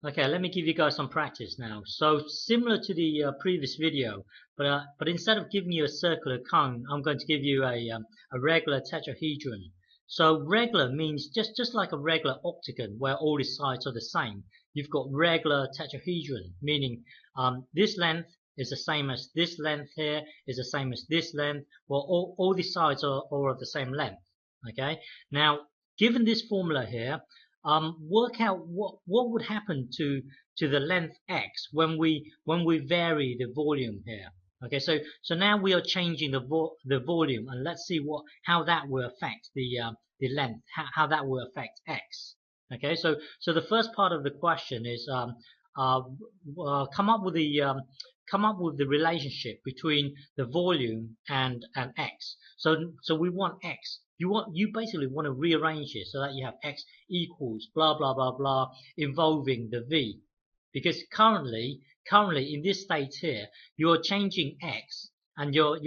Okay, let me give you guys some practice now. So similar to the previous video, but instead of giving you a circular cone, I'm going to give you a regular tetrahedron. So regular means just like a regular octagon where all the sides are the same. You've got regular tetrahedron, meaning this length is the same as this length here, is the same as this length. Well, all the sides are of the same length. Okay. Now, given this formula here, work out what would happen to the length x when we vary the volume here. Okay, so now we are changing the volume, and let's see how that will affect the length, how that will affect x. Okay, so the first part of the question is come up with the relationship between the volume and x. So we want x. You basically want to rearrange it so that you have x equals blah blah blah blah involving the v, because currently in this state here you're changing x and you're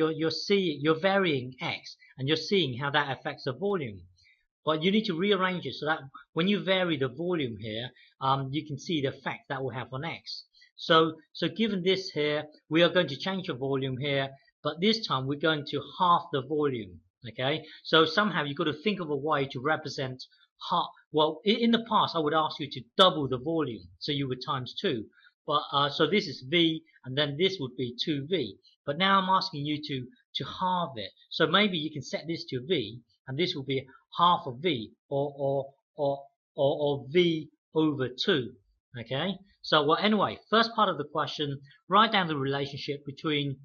varying x and you're seeing how that affects the volume. But you need to rearrange it so that when you vary the volume here, you can see the effect that will have on x. So given this here, we are going to change the volume here, but this time we're going to halve the volume. Okay, so somehow you've got to think of a way to represent half. Well, in the past I would ask you to double the volume, so you would times 2. But so this is v, and then this would be 2v. But now I'm asking you to halve it. So maybe you can set this to v, and this will be half of v, or v over 2. Okay. So well, anyway, first part of the question, write down the relationship between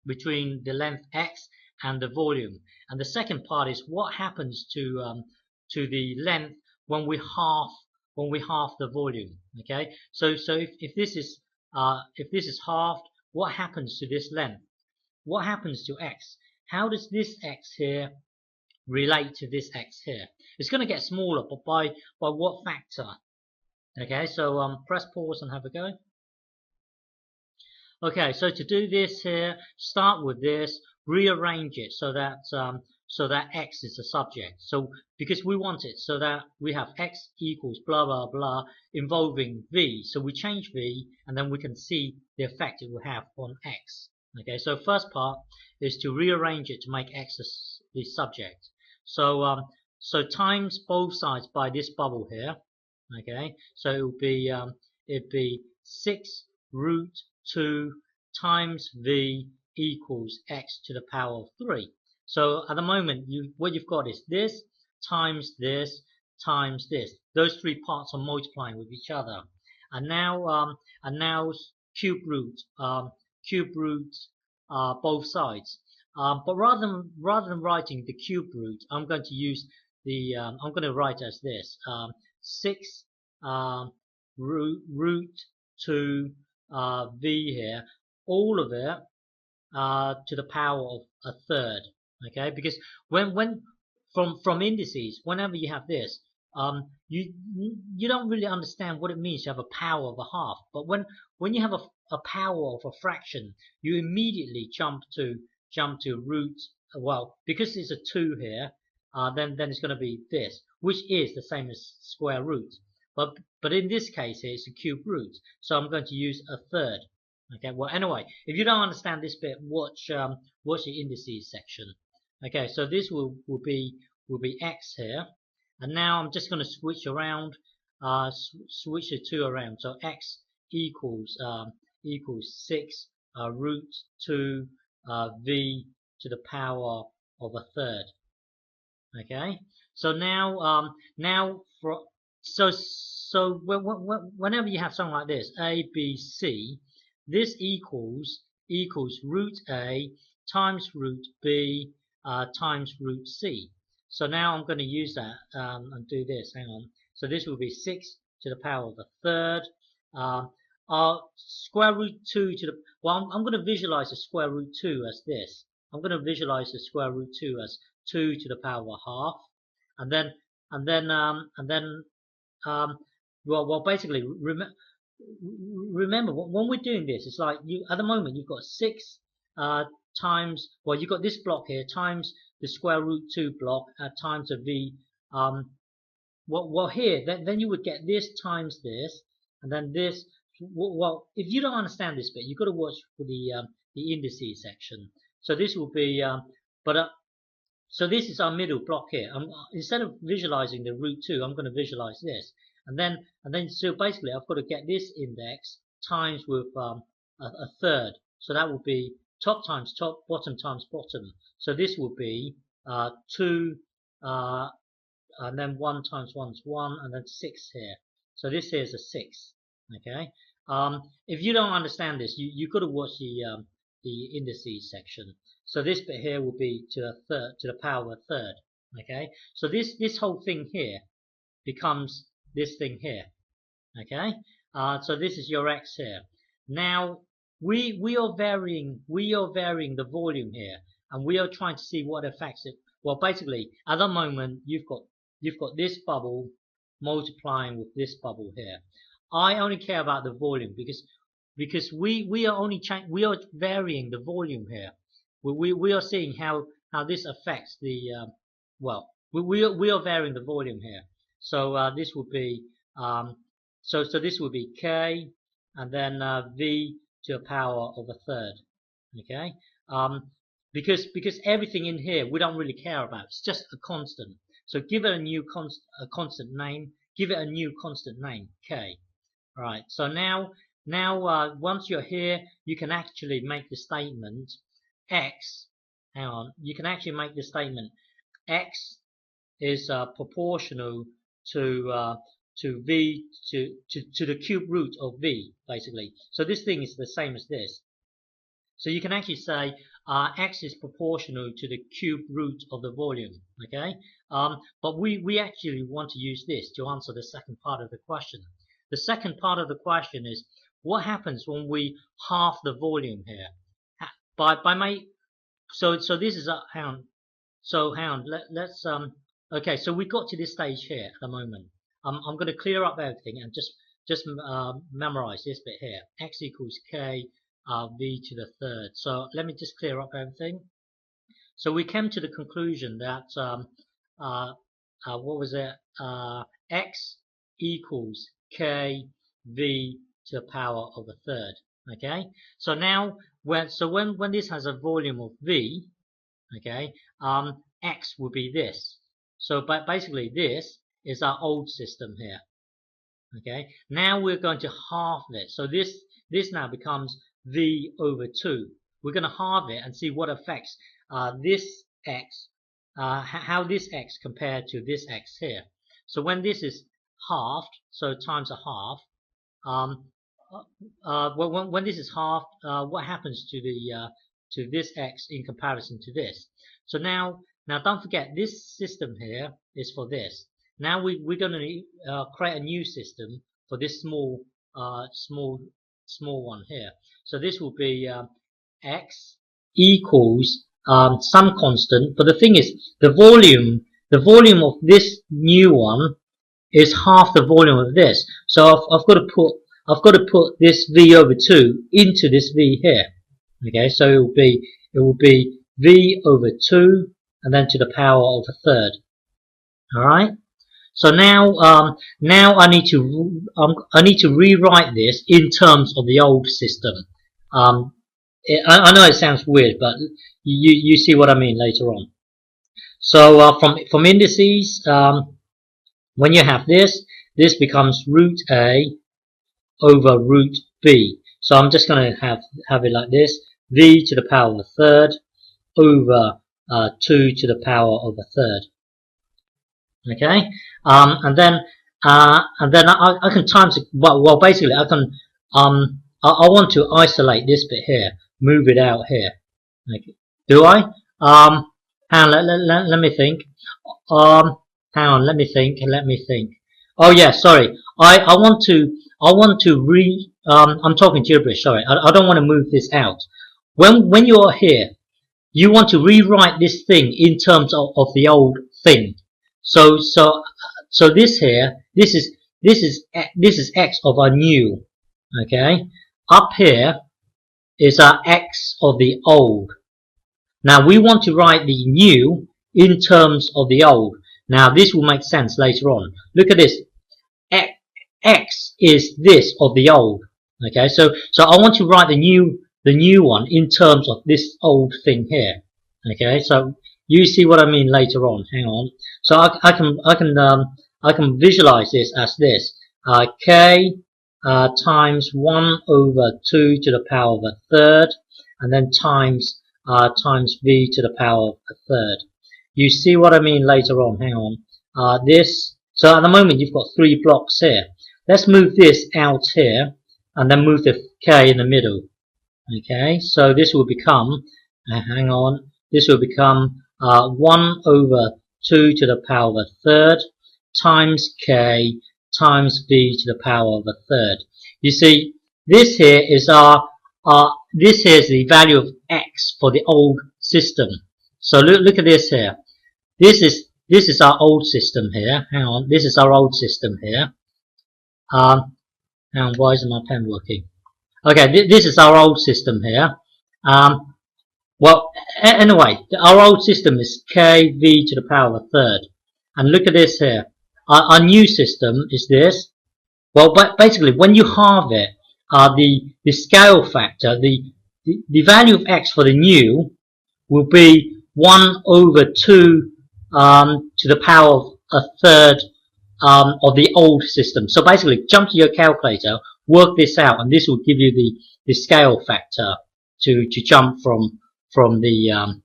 the length x and the volume, and the second part is what happens to the length when we halve the volume. Okay, so if this is halved, what happens to this length? What happens to x? How does this x here relate to this x here? It's going to get smaller, but by what factor? Okay, so press pause and have a go. Okay, so to do this here, start with this, rearrange it so that x is the subject. So because we want it so that we have x equals blah blah blah involving v, so we change v and then we can see the effect it will have on x. Okay, so first part is to rearrange it to make x the subject. So so times both sides by this bubble here. Okay, so it'd be 6 root 2 times v equals x to the power of 3. So at the moment, what you've got is this times this times this. Those three parts are multiplying with each other, and now cube root both sides. But rather than writing the cube root, I'm going to use I'm going to write as this 6 root 2 v here, all of it to the power of a third. Okay, because when from indices, whenever you have this, you don't really understand what it means to have a power of a half. But when you have a power of a fraction, you immediately jump to root. Well, because there's a 2 here, then it's going to be this, which is the same as square root. But in this case here, it's a cube root, so I'm going to use a third. Okay, well anyway, if you don't understand this bit, watch the indices section. Okay, so this will be x here, and now I'm just going to switch around, switch the 2 around. So x equals 6 root 2 v to the power of a third. Okay, so now so whenever you have something like this, a, b, c, this equals root a times root b times root c. So now I'm going to use that and do this. Hang on. So this will be 6 to the power of a third. Square root 2 to the, well, I'm going to visualize the square root 2 as this. I'm going to visualize the square root 2 as 2 to the power of half, and then well basically remember when we're doing this, it's like at the moment you've got 6 times, well, you've got this block here times the square root 2 block times a v. Well here then you would get this times this, and then this. Well, if you don't understand this bit, you've got to watch for the indices section. So this will be, so this is our middle block here. Instead of visualizing the root 2, I'm going to visualize this, and then so basically I've got to get this index times with a third. So that will be top times top, bottom times bottom. So this will be 2, and then 1 times 1 is 1, and then 6 here. So this here is a 6. Okay. If you don't understand this, you've got to watch the indices section. So this bit here will be to the power of a third. Okay. So this whole thing here becomes this thing here. Okay. So this is your x here. Now we are varying the volume here, and we are trying to see what affects it. Well, basically, at the moment you've got this bubble multiplying with this bubble here. I only care about the volume because we are varying the volume here. We are seeing how this affects the we are varying the volume here. So this will be so this will be k, and then v to the power of a third. Okay, because everything in here we don't really care about. It's just a constant. So give it a constant name. Give it a new constant name, k. Right. So now once you're here, you can actually make the statement x. Hang on. You can actually make the statement x is proportional to v to the cube root of v, basically. So this thing is the same as this. So you can actually say x is proportional to the cube root of the volume. Okay. But we actually want to use this to answer the second part of the question. The second part of the question is what happens when we halve the volume here. So this is hang on. So hang on. Let's okay. So we got to this stage here at the moment. I'm going to clear up everything and just memorize this bit here. X equals k v to the third. So let me just clear up everything. So we came to the conclusion that what was it? X equals k v to the power of a third. Okay. So now when this has a volume of v, okay, x will be this. So basically this is our old system here. Okay. Now we're going to halve this. So this now becomes v over 2. We're going to halve it and see what affects this x, how this x compared to this x here. So when this is halved, so times a half, when this is halved, what happens to this x in comparison to this? So now don't forget this system here is for this. Now we're going to create a new system for this small one here. So this will be x equals some constant. But the thing is, the volume of this new one is half the volume of this. So I've got to put this v over 2 into this v here. Okay, so it will be v over 2 and then to the power of a third. All right. So now I need to rewrite this in terms of the old system. I know it sounds weird, but you see what I mean later on. So from indices, when you have this becomes root a over root b. So I'm just going to have it like this: v to the power of a third over 2 to the power of a third. Okay, and then I can times it. Well, basically I can I want to isolate this bit here, move it out here. Okay. Do I? Hang on, let me think. Hang on, let me think. Oh yeah, sorry. I want to I'm talking gibberish. Sorry, I don't want to move this out. When you are here, you want to rewrite this thing in terms of the old thing. So this here, this is x of our new. Okay, up here is our x of the old. Now we want to write the new in terms of the old. Now this will make sense later on. Look at this. x is this of the old. Okay, so I want to write the new one in terms of this old thing here. Okay, so you see what I mean later on. Hang on. So I can visualize this as this: k times 1 over 2 to the power of a third, and then times v to the power of a third. You see what I mean later on. Hang on. This. So at the moment you've got 3 blocks here. Let's move this out here, and then move the k in the middle. Okay, so this will become, hang on, this will become 1 over 2 to the power of a third times k times v to the power of a third. You see, this here is this here is the value of x for the old system. So look at this here. This is our old system here. Hang on, this is our old system here. Hang on, why isn't my pen working? Okay, this is our old system here. Well, anyway, our old system is kv to the power of a third. And look at this here. Our new system is this. Well, but basically, when you halve it, the scale factor, the value of x for the new will be 1 over 2 to the power of a third of the old system. So basically, jump to your calculator, work this out, and this will give you the scale factor to jump from the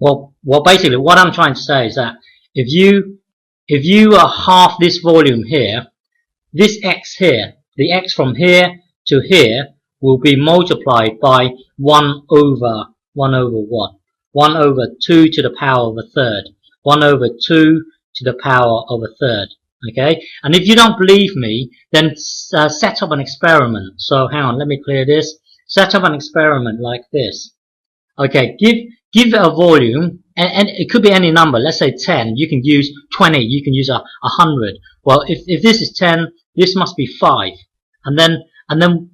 well basically what I'm trying to say is that if you half this volume here, this x here, the x from here to here will be multiplied by 1 over what? 1 over 2 to the power of a third. 1 over 2 to the power of a third. Okay, and if you don't believe me, then set up an experiment. So hang on, let me clear this. Set up an experiment like this. Okay, give it a volume, and it could be any number. Let's say 10. You can use 20. You can use 100. Well, if this is 10, this must be 5. And then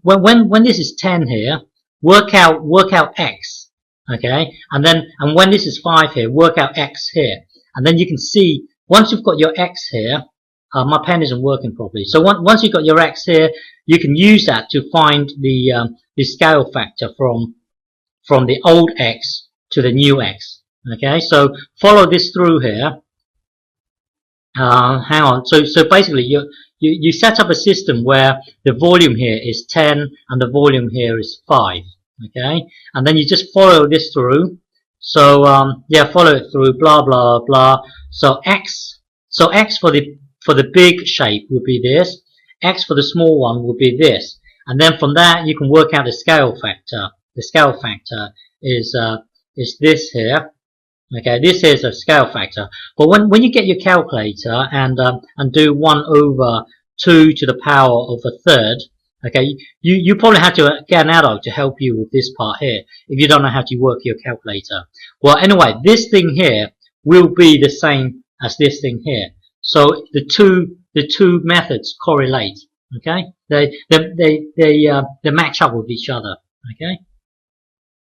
when this is 10 here, work out x. Okay, and when this is 5 here, work out x here. And then you can see once you've got your x here. My pen isn't working properly. So once you've got your x here, you can use that to find the scale factor from the old x to the new x. Okay, so follow this through here. Hang on. So basically, you set up a system where the volume here is 10 and the volume here is 5. Okay, and then you just follow this through. So yeah, follow it through. Blah blah blah. So x for the big shape would be this, x for the small one would be this, and then from that you can work out the scale factor. The scale factor is this here. Okay, this here is a scale factor. But when you get your calculator and do 1 over 2 to the power of a third, okay, you probably have to get an adult to help you with this part here if you don't know how to work your calculator. Well, anyway, this thing here will be the same as this thing here. So the two methods correlate. Okay, they match up with each other. Okay.